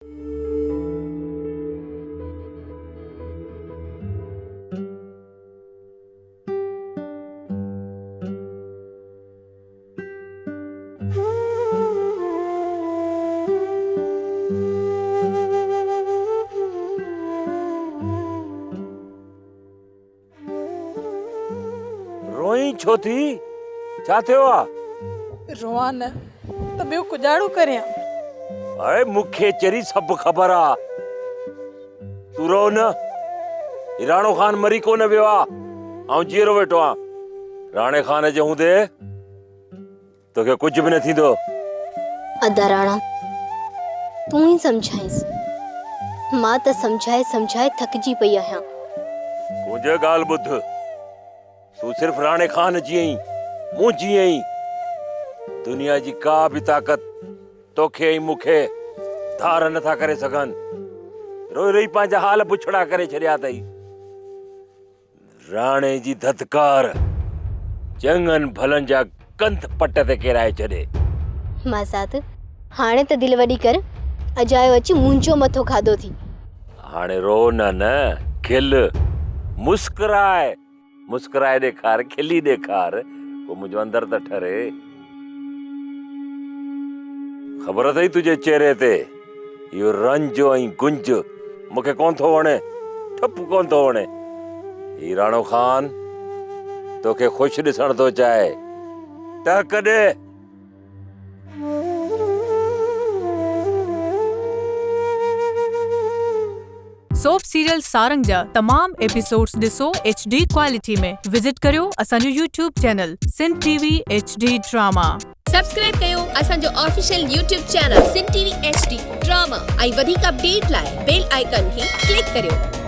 रोई छो थी? छा थियो आ? रोआ न त ॿियो कुजाड़ो करियां। अरे मूंखे चरी सब ख़बर आ। तू रो न। राणो खान मरी कोन वियो आ, ऐं जीअरो वेठो आ। राणे खान जे हूंदे तोखे कुछ भी न थींदो। अदा राणा, तू ही समझाइस। मां त समझाए थकजी पई आहियां। मुझे गाल बुध। तू सिर्फ राणे खान जी आई, मूं जी आई। दुनिया जी का भी ताकत तोखे ऐं मूंखे धार नथा करे सघन। रोई रोई पंहिंजा हाल पुछड़ा करे छॾिया अथई। राणे जी धतकार चङनि भलनि जा कंध पट ते केराए छॾे। मासात हाणे त दिल वॾी कर। अजायो अची मुंहिंजो मथो खाधो थी। हाणे रो न खिल, मुस्कुराए। मुस्कुराए ॾेखार, खिली ॾेखार, को मुंहिंजो अंदर त ठरे। ख़बर अथई तुंहिंजे चेहरे ते इहो रंज ऐं गुंज मूंखे कोन थो वणे, ठप कोन थो वणे। ही राणो खान तोखे ख़ुशि ॾिसण थो चाहे। टहक ॾे। सोप सीरियल सारंग जा तमाम एपिसोड्स ॾिसो HD क्वालिटी में। विजिट करियो असांजो YouTube channel Sindh TV HD drama. Subscribe कयो असांजो official YouTube channel Sindh TV HD drama ऐं वधीक अपडेट लाइ बेल आइकन खे क्लिक करियो।